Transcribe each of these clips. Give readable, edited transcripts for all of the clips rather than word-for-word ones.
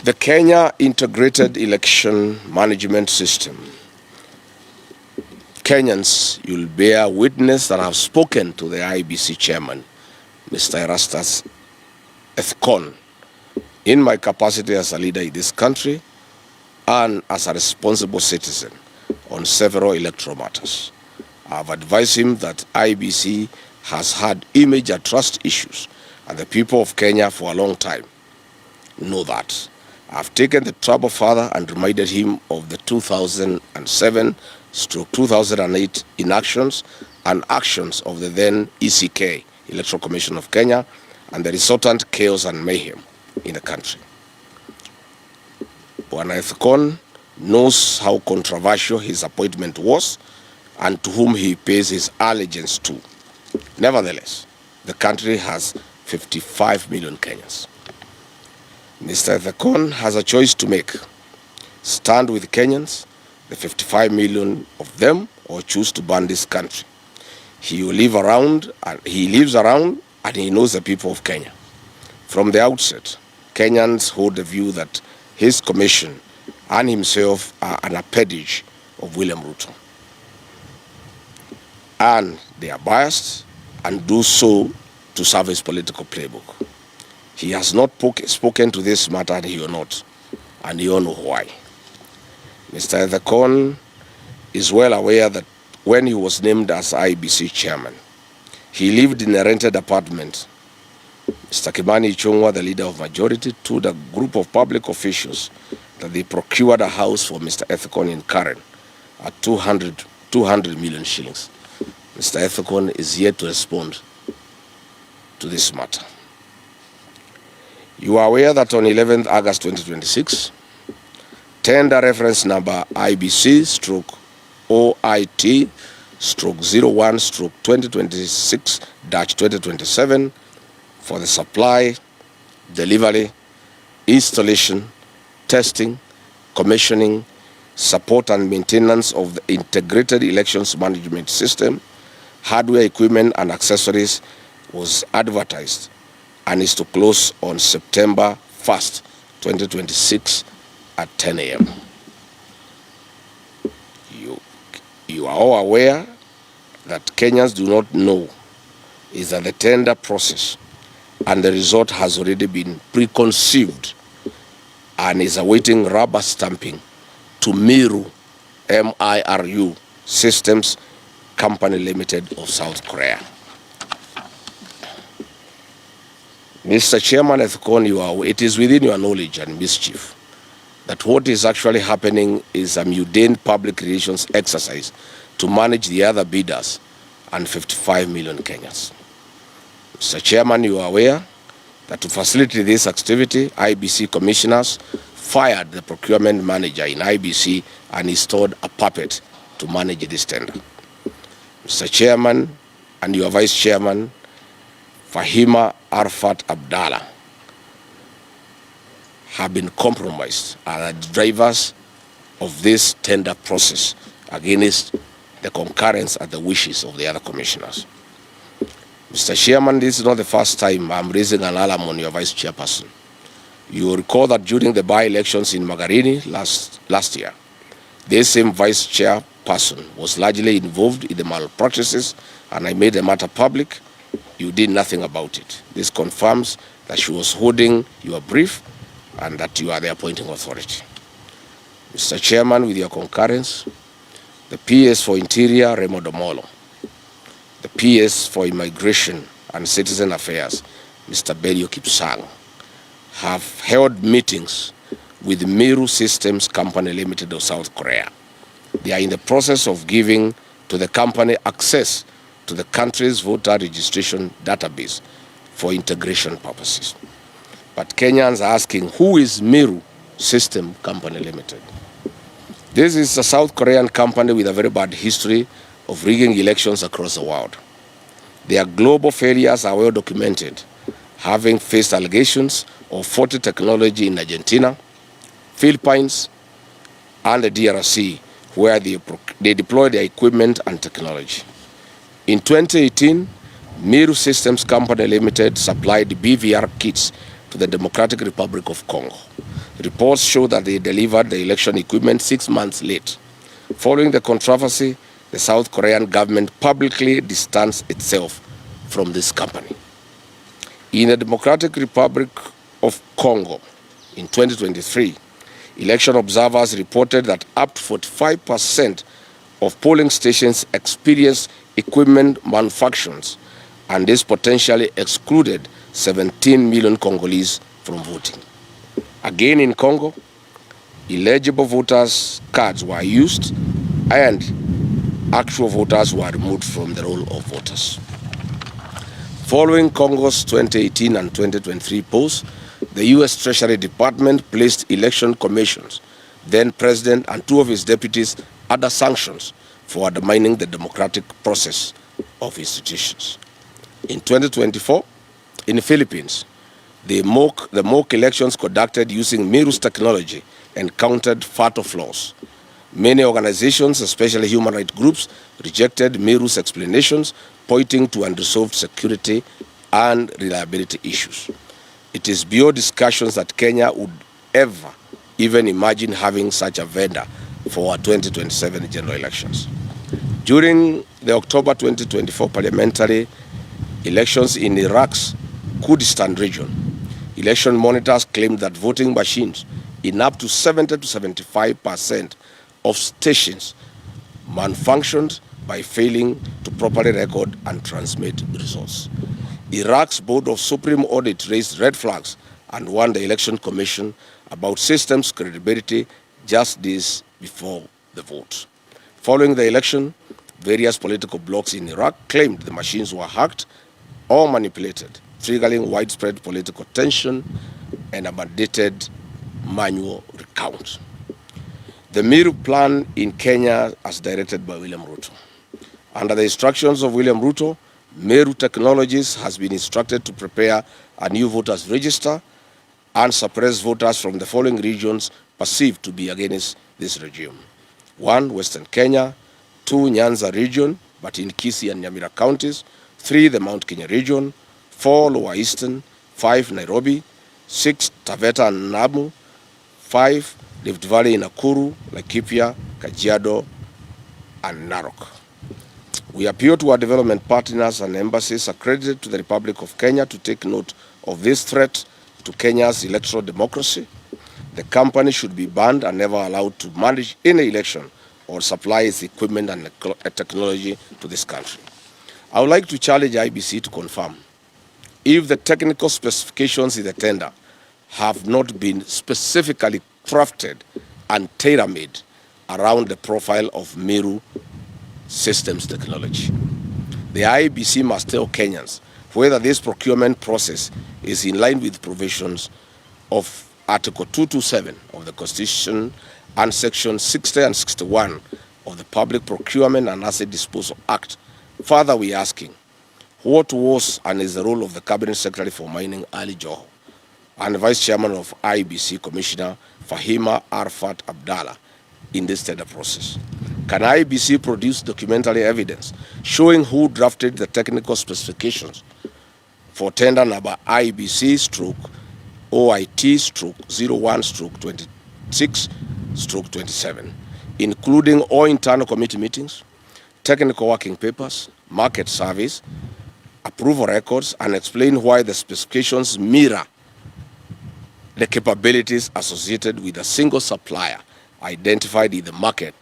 The Kenya Integrated Election Management System. Kenyans, you'll bear witness that I have spoken to the IEBC chairman, Mr. Erastus Ethekon, in my capacity as a leader in this country and as a responsible citizen on several electoral matters. I have advised him that IEBC has had image and trust issues, and the people of Kenya for a long time know that. I've taken the trouble further and reminded him of the 2007/2008 inactions and actions of the then ECK, Electoral Commission of Kenya, and the resultant chaos and mayhem in the country. Bwana Ethekon knows how controversial his appointment was and to whom he pays his allegiance to. Nevertheless, the country has 55 million Kenyans. Mr. Ethekon has a choice to make: stand with Kenyans, the 55 million of them, or choose to burn this country. He lives around and he knows the people of Kenya. From the outset, Kenyans hold the view that his commission and himself are an appendage of William Ruto. And they are biased and do so to serve his political playbook. He has not spoken to this matter, and he will not, and you all know why. Mr. Ethekon is well aware that when he was named as IEBC chairman, he lived in a rented apartment. Mr. Kimani Ichung'wah, the leader of majority, told a group of public officials that they procured a house for Mr. Ethekon in Karen at 200 million shillings. Mr. Ethekon is yet to respond to this matter. You are aware that on 11th August 2026, tender reference number IBC/OIT/01/2026-2027 for the supply, delivery, installation, testing, commissioning, support and maintenance of the Integrated Elections Management System, hardware, equipment and accessories was advertised and is to close on September 1st, 2026 at 10 a.m. You are all aware that Kenyans do not know is that the tender process and the result has already been preconceived and is awaiting rubber stamping to Miru, M-I-R-U, Systems Company Limited of South Korea. Mr. Chairman Ethekon, it is within your knowledge and mischief that what is actually happening is a mundane public relations exercise to manage the other bidders and 55 million Kenyans. Mr. Chairman, you are aware that to facilitate this activity, IEBC commissioners fired the procurement manager in IEBC and installed a puppet to manage this tender. Mr. Chairman and your Vice Chairman, Fahima, Araphat, Abdallah, have been compromised as the drivers of this tender process against the concurrence and the wishes of the other commissioners. Mr. Chairman, this is not the first time I'm raising an alarm on your Vice Chairperson. You will recall that during the by-elections in Magarini last year, this same Vice Chairperson was largely involved in the malpractices, and I made the matter public. You did nothing about it. This confirms that she was holding your brief and that you are the appointing authority. Mr. Chairman, with your concurrence, the PS for Interior, Remo Domolo, the PS for Immigration and Citizen Affairs, Mr. Belio Kipsang, have held meetings with Miru System Company Limited of South Korea. They are in the process of giving to the company access to the country's voter registration database for integration purposes. But Kenyans are asking, who is Miru System Company Limited? This is a South Korean company with a very bad history of rigging elections across the world. Their global failures are well documented, having faced allegations of faulty technology in Argentina, Philippines, and the DRC, where they deploy their equipment and technology. In 2018, Miru Systems Company Limited supplied BVR kits to the Democratic Republic of Congo. Reports show that they delivered the election equipment 6 months late. Following the controversy, the South Korean government publicly distanced itself from this company. In the Democratic Republic of Congo, in 2023, election observers reported that up to 45% of polling stations experienced equipment malfunctions, and this potentially excluded 17 million Congolese from voting. Again in Congo, illegible voters' cards were used and actual voters were removed from the roll of voters. Following Congo's 2018 and 2023 polls, the U.S. Treasury Department placed election commissions, then President and 2 of his deputies under sanctions for undermining the democratic process of institutions. In 2024, in the Philippines, the mock elections conducted using Miru's technology encountered fatal flaws. Many organizations, especially human rights groups, rejected Miru's explanations, pointing to unresolved security and reliability issues. It is beyond discussions that Kenya would ever even imagine having such a vendor for our 2027 general elections. During the October 2024 parliamentary elections in Iraq's Kurdistan region, election monitors claimed that voting machines in up to 70 to 75% of stations malfunctioned by failing to properly record and transmit results. Iraq's Board of Supreme Audit raised red flags and warned the Election Commission about systems' credibility just days before the vote. Following the election, various political blocs in Iraq claimed the machines were hacked or manipulated, triggering widespread political tension and a mandated manual recount. The Miru plan in Kenya, as directed by William Ruto. Under the instructions of William Ruto, Miru Technologies has been instructed to prepare a new voters register and suppress voters from the following regions perceived to be against this regime. 1, Western Kenya; 2, Nyanza region, but in Kisii and Nyamira counties; 3, the Mount Kenya region; 4, Lower Eastern; 5, Nairobi; 6, Taveta and Namu; 5, Rift Valley in Nakuru, Laikipia, Kajiado, and Narok. We appeal to our development partners and embassies accredited to the Republic of Kenya to take note of this threat to Kenya's electoral democracy. The company should be banned and never allowed to manage any election or supply its equipment and technology to this country. I would like to challenge IEBC to confirm if the technical specifications in the tender have not been specifically crafted and tailor-made around the profile of Miru Systems technology. The IEBC must tell Kenyans whether this procurement process is in line with provisions of Article 227 of the Constitution and Section 60 and 61 of the Public Procurement and Asset Disposal Act. Further, we are asking, what was and is the role of the Cabinet Secretary for Mining, Ali Joho, and Vice Chairman of IEBC Commissioner Fahima Araphat Abdallah in this tender process? Can IEBC produce documentary evidence showing who drafted the technical specifications for tender number IBC/OIT/01/26/27, including all internal committee meetings, technical working papers, market surveys, approval records, and explain why the specifications mirror the capabilities associated with a single supplier identified in the market,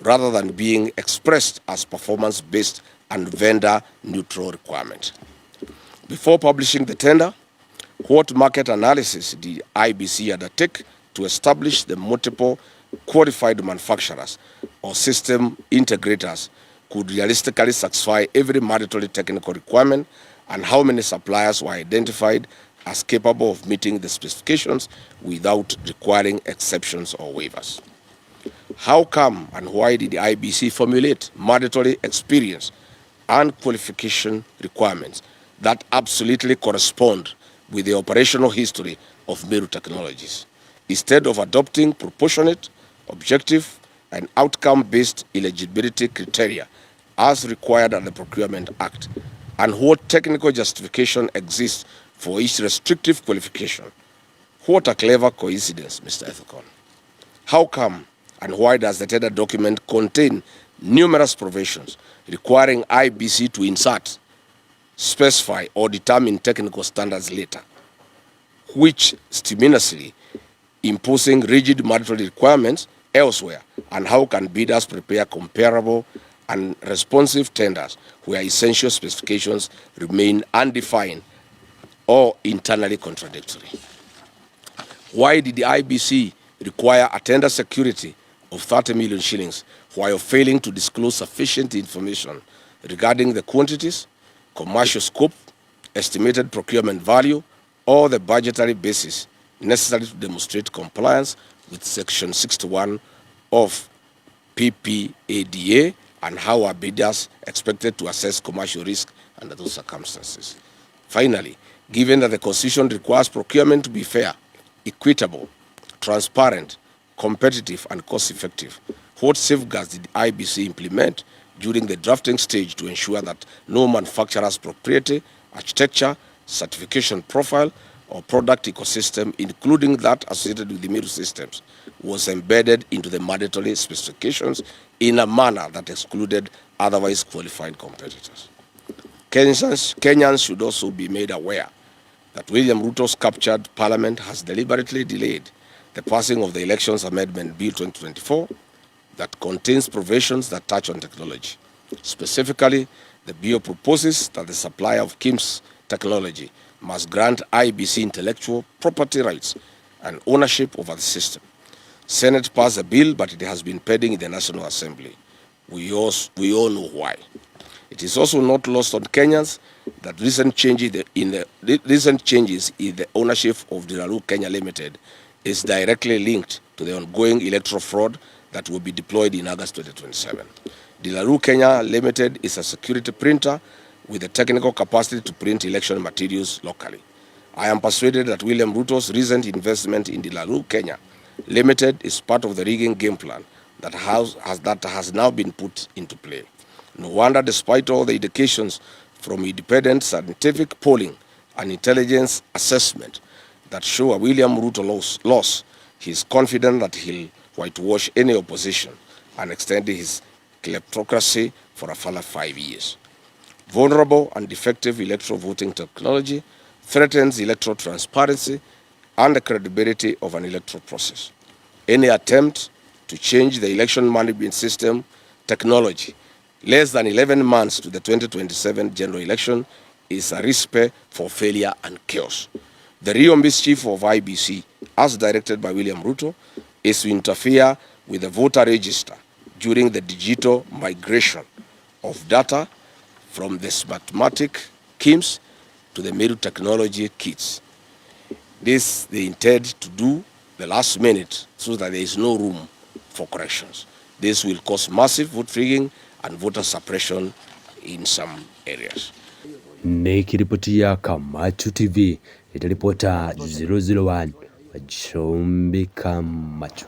rather than being expressed as performance-based and vendor-neutral requirement. Before publishing the tender, what market analysis did IEBC undertake to establish the multiple qualified manufacturers or system integrators could realistically satisfy every mandatory technical requirement, and how many suppliers were identified as capable of meeting the specifications without requiring exceptions or waivers? How come and why did the IEBC formulate mandatory experience and qualification requirements that absolutely correspond with the operational history of Miru Technologies, instead of adopting proportionate, objective, and outcome-based eligibility criteria as required under the Procurement Act? And what technical justification exists for each restrictive qualification? What a clever coincidence, Mr. Ethicon. How come and why does the tender document contain numerous provisions requiring IEBC to insert, specify, or determine technical standards later, which stimulously imposing rigid mandatory requirements elsewhere? And how can bidders prepare comparable and responsive tenders where essential specifications remain undefined or internally contradictory? Why did the IEBC require a tender security of 30 million shillings while failing to disclose sufficient information regarding the quantities, commercial scope, estimated procurement value, or the budgetary basis necessary to demonstrate compliance with Section 61 of PPADA, and how are bidders expected to assess commercial risk under those circumstances? Finally, given that the Constitution requires procurement to be fair, equitable, transparent, competitive, and cost-effective, what safeguards did IEBC implement during the drafting stage to ensure that no manufacturer's proprietary, architecture, certification profile, or product ecosystem, including that associated with the Miru systems, was embedded into the mandatory specifications in a manner that excluded otherwise qualified competitors? Kenyans should also be made aware that William Ruto's captured parliament has deliberately delayed the passing of the Elections Amendment Bill 2024 that contains provisions that touch on technology. Specifically, the bill proposes that the supplier of KIMS technology must grant IEBC intellectual property rights and ownership over the system. Senate passed the bill, but it has been pending in the National Assembly. We all know why. It is also not lost on Kenyans that recent changes in the ownership of Dilaru Kenya Limited is directly linked to the ongoing electoral fraud that will be deployed in August 2027. Dilaru Kenya Limited is a security printer with the technical capacity to print election materials locally. I am persuaded that William Ruto's recent investment in Dilaru Kenya Limited is part of the rigging game plan that has now been put into play. No wonder, despite all the indications from independent scientific polling and intelligence assessment that show a William Ruto loss, he is confident that he'll whitewash any opposition and extend his kleptocracy for a further 5 years. Vulnerable and defective electoral voting technology threatens electoral transparency and the credibility of an electoral process. Any attempt to change the election management system technology less than 11 months to the 2027 general election is a recipe for failure and chaos. The real mischief of IEBC, as directed by William Ruto, is to interfere with the voter register during the digital migration of data from the smartmatic KIMS to the Miru technology kits. This they intend to do the last minute so that there is no room for corrections. This will cause massive vote rigging and voter suppression in some areas. Nikiripotia Kamachu TV, itaripota 001 Wajombi Kamachu.